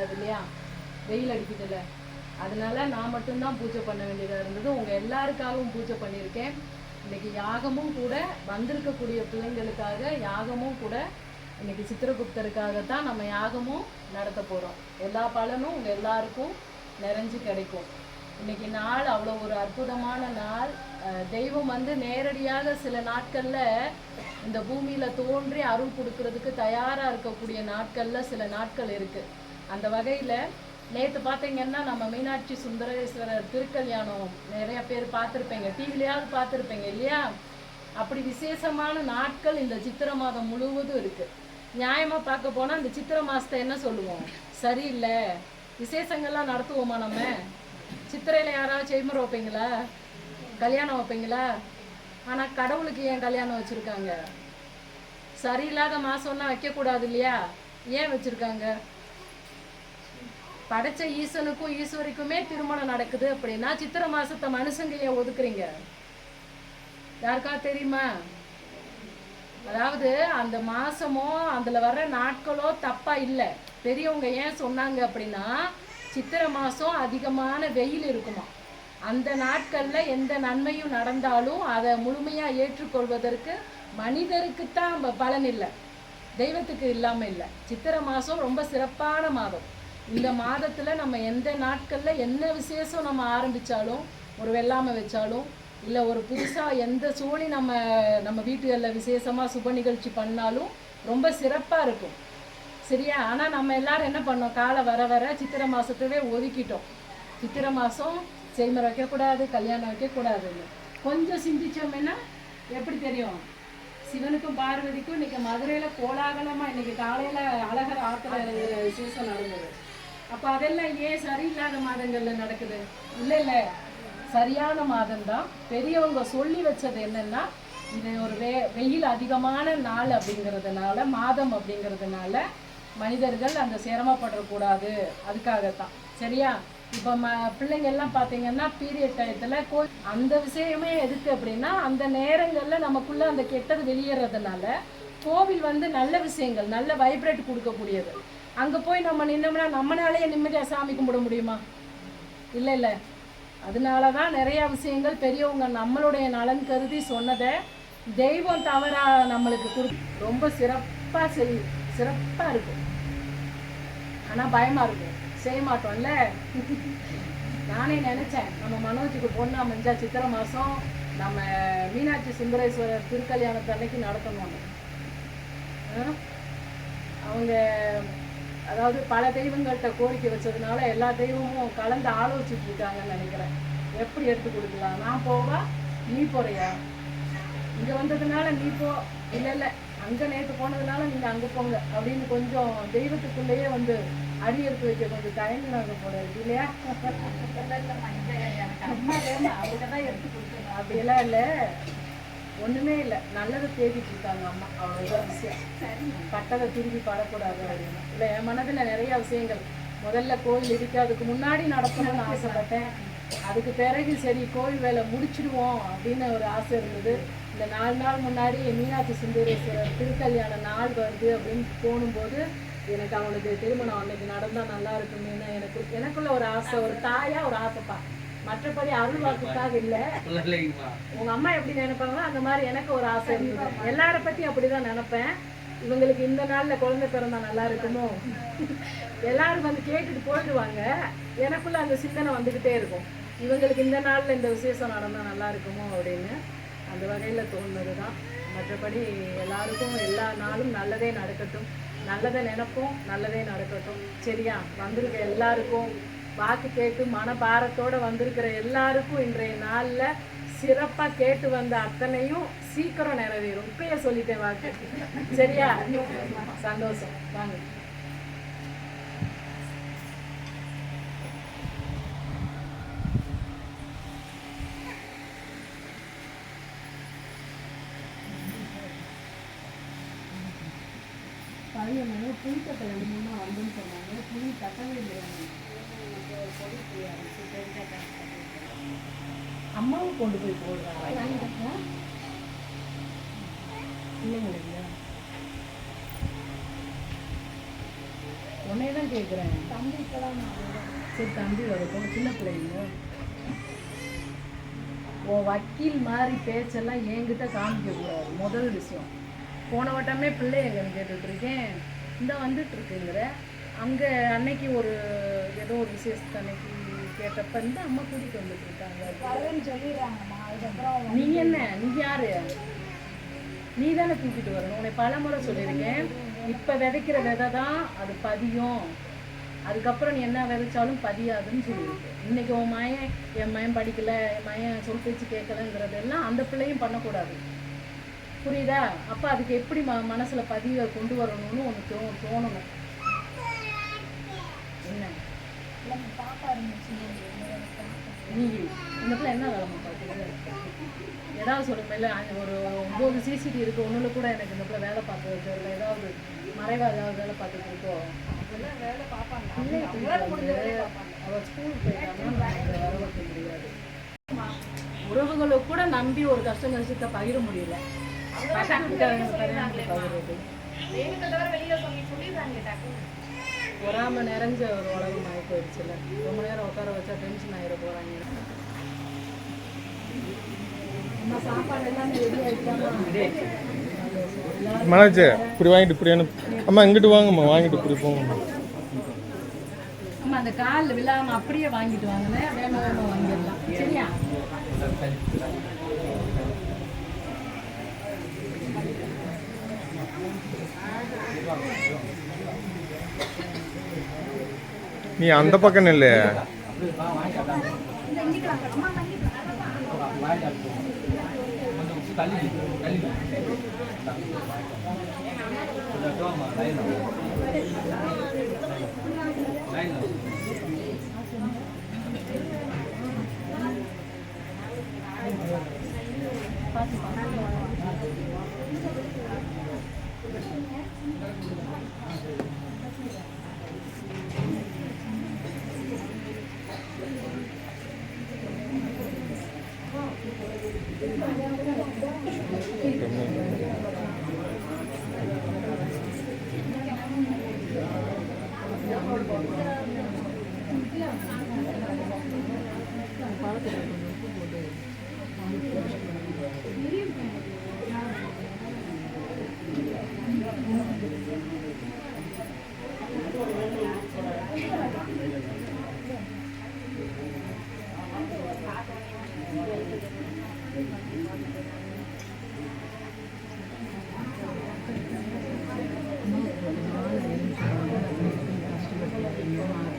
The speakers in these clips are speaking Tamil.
முடியாது இல்லையா, வெயில் அடிக்குதுல்ல. அதனால நான் மட்டும்தான் பூஜை பண்ண வேண்டியதாக இருந்தது. உங்கள் எல்லாருக்காகவும் பூஜை பண்ணியிருக்கேன். இன்னைக்கு யாகமும் கூட வந்திருக்கக்கூடிய பிள்ளைங்களுக்காக யாகமும் கூட இன்னைக்கு சித்திரகுப்தருக்காகத்தான் நம்ம யாகமும் நடத்த போகிறோம். எல்லா பலனும் உங்கள் எல்லாருக்கும் நிறைஞ்சு கிடைக்கும். இன்னைக்கு நாள் அவ்வளோ ஒரு அற்புதமான நாள். தெய்வம் வந்து நேரடியாக சில நாட்களில் இந்த பூமியில் தோன்றி அருள் கொடுக்கறதுக்கு தயாராக இருக்கக்கூடிய நாட்களில் சில நாட்கள் இருக்குது. அந்த வகையில் நேற்று பார்த்தீங்கன்னா நம்ம மீனாட்சி சுந்தரேஸ்வரர் திருக்கல்யாணம் நிறைய பேர் பார்த்துருப்பீங்க, டிவிலையாவது பார்த்துருப்பீங்க இல்லையா. அப்படி விசேஷமான நாட்கள் இந்த சித்திரை மாதம் முழுவதும் இருக்குது. நியாயமாக பார்க்க போனால் இந்த சித்திரை மாதத்தை என்ன சொல்லுவோம், சரியில்லை, விசேஷங்கள்லாம் நடத்துவோமா நம்ம? சித்திரையில் யாராவது செய்முறை வைப்பீங்களா, கல்யாணம் வைப்பீங்களா? ஆனால் கடவுளுக்கு ஏன் கல்யாணம் வச்சுருக்காங்க? சரியில்லாத மாதம்னா வைக்கக்கூடாது இல்லையா? ஏன் வச்சுருக்காங்க? படைச்ச ஈசனுக்கும் ஈஸ்வரிக்குமே திருமணம் நடக்குது அப்படின்னா சித்திரை மாசத்தை மனுஷங்க ஏன் ஒதுக்குறீங்க? யாருக்கா தெரியுமா? அதாவது அந்த மாசமோ அதுல வர்ற நாட்களோ தப்பா இல்லை. பெரியவங்க ஏன் சொன்னாங்க அப்படின்னா, சித்திரை மாசம் அதிகமான வெயில் இருக்குமா, அந்த நாட்கள்ல எந்த நன்மையும் நடந்தாலும் அதை முழுமையா ஏற்றுக்கொள்வதற்கு மனிதருக்குத்தான் பலன் இல்லை, தெய்வத்துக்கு இல்லாம இல்லை. சித்திரை மாசம் ரொம்ப சிறப்பான மாதம். இந்த மாதத்தில் நம்ம எந்த நாட்களில் என்ன விசேஷம் நம்ம ஆரம்பித்தாலும், ஒரு வெள்ளாமை வச்சாலும், இல்லை ஒரு புதுசாக எந்த சோழி நம்ம வீட்டுகளில் விசேஷமாக சுப நிகழ்ச்சி பண்ணாலும் ரொம்ப சிறப்பாக இருக்கும். சரியா? ஆனால் நம்ம எல்லாரும் என்ன பண்ணோம், காலம் வர வர சித்திரை மாதத்தவே ஒதுக்கிட்டோம். சித்திரை மாதம் செய்முறை வைக்கக்கூடாது, கல்யாணம் வைக்கக்கூடாதுன்னு கொஞ்சம் சிந்திச்சோம்னா எப்படி தெரியும்? சிவனுக்கும் பார்வதிக்கும் இன்னைக்கு மதுரையில் கோலாகலமாக இன்னைக்கு காலையில் அழகர் ஆற்றுல விசேஷம் நடந்தது. அப்போ அதெல்லாம் ஏன் சரியில்லாத மாதங்களில் நடக்குது? இல்லை இல்லை, சரியான மாதம்தான். பெரியவங்க சொல்லி வச்சது என்னென்னா, இது ஒரு வெயில் அதிகமான நாள் அப்படிங்கிறதுனால, மாதம் அப்படிங்கிறதுனால மனிதர்கள் அந்த சிரமப்படக்கூடாது, அதுக்காகத்தான். சரியா? இப்போ பிள்ளைங்க எல்லாம் பார்த்தீங்கன்னா பீரியட் டயத்தில் அந்த விஷயமே எதுக்கு அப்படின்னா, அந்த நேரங்களில் நமக்குள்ளே அந்த கெட்டது வெளியேறதுனால கோவில் வந்து நல்ல விஷயங்கள், நல்ல வைப்ரேட் கொடுக்கக்கூடியது. அங்கே போய் நம்ம நின்னோம்னா நம்மளாலேயே நிம்மதியாக சாமி கும்பிட முடியுமா? இல்லை இல்லை. அதனால தான் நிறையா விஷயங்கள் பெரியவங்க நம்மளுடைய நலன் கருதி சொன்னதை தெய்வம் தவறாக நம்மளுக்கு ரொம்ப சிறப்பாக சிறப்பாக இருக்கும். ஆனால் பயமாக இருக்கும், செய்ய மாட்டோம்ல. நானே நினச்சேன் நம்ம மனோஜுக்கு பொண்ணு அமைஞ்சா சித்திரை மாதம் நம்ம மீனாட்சி சுந்தரேஸ்வரர் திருக்கல்யாணத்து அன்னைக்கு நடத்தணும். அவங்க அதாவது பல தெய்வங்கள்கிட்ட கோரிக்கை வச்சதுனால எல்லா தெய்வமும் கலந்து ஆலோசிச்சுட்டு இருக்காங்கன்னு நினைக்கிறேன். எப்படி எடுத்து கொடுக்கலாம்? நான் போவா, நீ போறியா? இங்கே வந்ததுனால நீ போ, இல்லை இல்லை அங்கே நேற்று போனதுனால நீங்கள் அங்கே போங்க அப்படின்னு கொஞ்சம் தெய்வத்துக்குள்ளேயே வந்து அடி எடுத்து வைக்க கொஞ்சம் தயங்கினாங்க போல இருக்கு இல்லையா? அவங்க தான் எடுத்து கொடுக்கணும் அப்படியெல்லாம் இல்லை, ஒன்றுமே இல்லை, நல்லதை தேடிட்டு இருக்காங்க அம்மா, அவ்வளோதான் விஷயம். பட்டதை திரும்பி படக்கூடாது அப்படின்னு. இல்லை, என் மனதில் நிறைய விஷயங்கள். முதல்ல கோயில் இடிக்காதுக்கு முன்னாடி நடத்தணும்னு ஆசைப்பட்டேன். அதுக்கு பிறகு சரி கோயில் வேலை முடிச்சிடுவோம் அப்படின்னு ஒரு ஆசை இருந்தது. இந்த 4 நாள் முன்னாடி மீனாட்சி சுந்தரேஸ்வரர் திருக்கல்யாண நாள் வருது அப்படின்னு தோணும்போது எனக்கு அவனுக்கு திருமணம் அன்னைக்கு நடந்தால் நல்லா இருக்குன்னு எனக்குள்ள ஒரு ஆசை, ஒரு தாயா ஒரு ஆசைப்பா. மற்றபடி அருள் வாக்குக்காக இல்லை. உங்க அம்மா எப்படி நினைப்பாங்களோ அந்த மாதிரி எனக்கு ஒரு ஆசை இருந்தது. எல்லாரை பற்றி அப்படிதான் நினைப்பேன். இவங்களுக்கு இந்த நாளில் குழந்தை பிறந்தா நல்லா இருக்குமோ, எல்லாரும் வந்து கேட்டுட்டு போயிடுவாங்க. எனக்குள்ள அந்த சிந்தனை வந்துக்கிட்டே இருக்கும், இவங்களுக்கு இந்த நாளில் இந்த விசேஷம் நடந்தால் நல்லா இருக்குமோ அப்படின்னு. அந்த வகையில் தோணுது தான். மற்றபடி எல்லாருக்கும் எல்லா நாளும் நல்லதே நடக்கட்டும், நல்லதை நினைப்போம், நல்லதே நடக்கட்டும். சரியா? வந்திருக்க எல்லாருக்கும், வாக்கு கேட்டு மனபாரத்தோடு வந்திருக்கிற எல்லாருக்கும் இன்றைய நாளில் சிறப்பாக கேட்டு வந்த அத்தனையும் சீக்கிரம் நிறைவேறும். இப்பயே சொல்லிட்டேன் வாக்கு. சரியா? சந்தோஷம். வாங்க. பழைய மணி புளித்தட்டை 2-3 வந்துன்னு சொன்னாங்க. புளி தட்டவே இல்லையா? அம்மாவும் கொண்டு போய் போடுறாங்க இல்லைங்க இல்லையா? உடனே தான் கேட்குறேன். சரி தம்பி வரட்டும், சின்ன பிள்ளைங்க. உன் வக்கீல் மாதிரி பேச்செல்லாம் என்கிட்ட காமிக்கக்கூடாது. முதல் விஷயம். போன வட்டமே பிள்ளை எங்கன்னு கேட்டுட்ருக்கேன், இந்த வந்துட்டுருக்குங்கிற. அங்கே அன்னைக்கு ஒரு ஏதோ ஒரு விசேஷத்து அன்னைக்கு கேட்டப்ப இந்த அம்மா கூட்டிகிட்டு வந்துட்டு இருக்காங்க. நீ என்ன, நீ யாரு? நீ தானே தூக்கிட்டு வரணும். உன்னை பல முறை சொல்லியிருக்கேன், இப்போ விதைக்கிற விதை தான் அது பதியும், அதுக்கப்புறம் நீ என்ன விதைச்சாலும் பதியாதுன்னு சொல்லியிருக்கேன். இன்றைக்கி உன் மயன், என் மயன் படிக்கலை, என் மயன் சொல் பேச்சு கேட்கலைங்கிறதெல்லாம் அந்த பிள்ளையும் பண்ணக்கூடாது. புரியுதா? அப்போ அதுக்கு எப்படி மனசில் பதிவை கொண்டு வரணும்னு ஒன்று தோணணும். என்ன நீ இந்த பிள்ளை என்ன வேலைமா பார்க்குறது? ஏதாவது சொல்லுங்க. இல்லை ஒரு 9 சிசிடி இருக்குது, ஒன்றுல கூட எனக்கு இந்த பிள்ளை வேலை பார்க்க தெரியல, ஏதாவது மறைவாக ஏதாவது வேலை பார்த்துட்டு இருக்கோ? வேலை பார்ப்பாங்க. அவள் ஸ்கூலுக்கு போயிட்டாங்கன்னா வர வைக்க முடியாது. உறவுகளை கூட நம்பி ஒரு கஷ்ட நஷ்டத்தை பகிர முடியல. பொறாம நிறைஞ்ச ஒரு உலகம் ஆகி போயிடுச்சுல. ரொம்ப நேரம் உட்கார வச்சா டென்ஷன் ஆகிட போகிறாங்க. மனோஜ் இப்படி வாங்கிட்டு இப்படி அம்மா இங்கிட்டு வாங்கம்மா, வாங்கிட்டு இப்படி போங்கம்மா. அம்மா அந்த காலில் விழாமல் அப்படியே வாங்கிட்டு வாங்கினேன், வேணும் வேணும் வாங்கிடலாம். சரியா? நீ அந்த பக்கம் இல்லையா?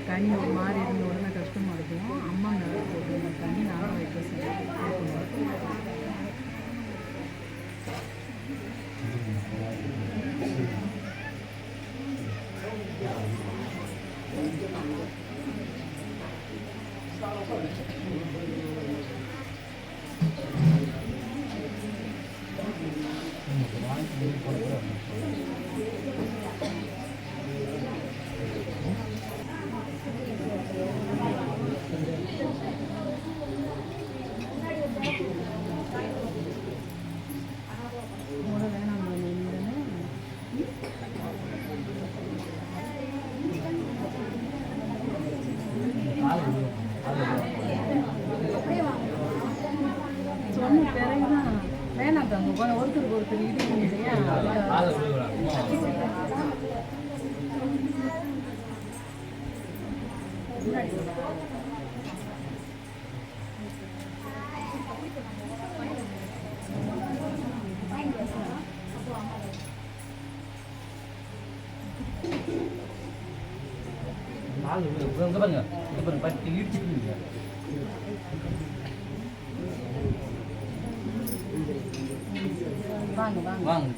தண்ணி ஒரு மாதிரி இருந்த உடனே கஷ்டமாக இருக்கும். அம்மா நல்லா போட்டு தண்ணி நாள வைக்க வேணாம் தாங்க, ஒருத்தருக்கு ஒருத்தர் இடிக்கும் இல்லையா? பாருங்க பட்டி இடிச்சுட்டு வாங்க வாங்க வாங்க.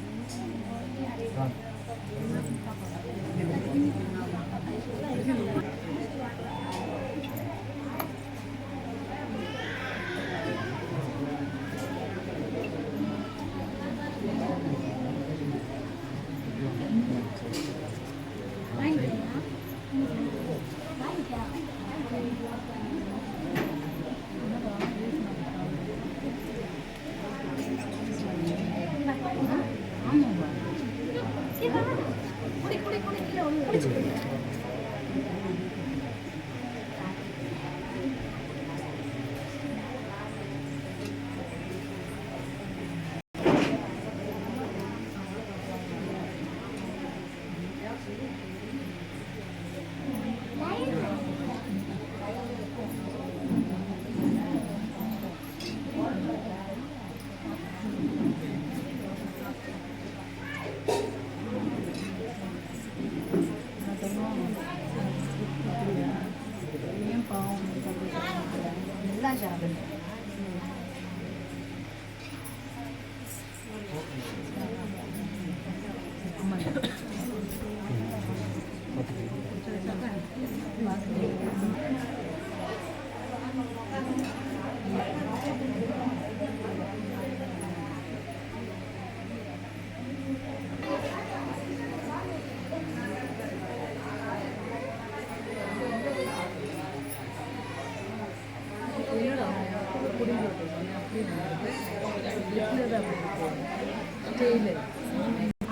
தான் சார்.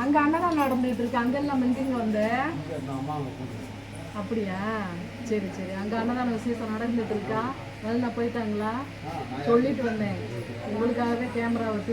அங்க அன்னதான் நடந்துட்டு இருக்கு, அங்கெல்லாம் மெண்டிங்க வந்த. அப்படியா? சரி சரி, அங்க அன்னதான விசேஷம் நடந்துட்டு இருக்கா? நல்லா போயிட்டாங்களா? சொல்லிட்டு வந்தேன் உங்களுக்காகவே கேமரா வச்சு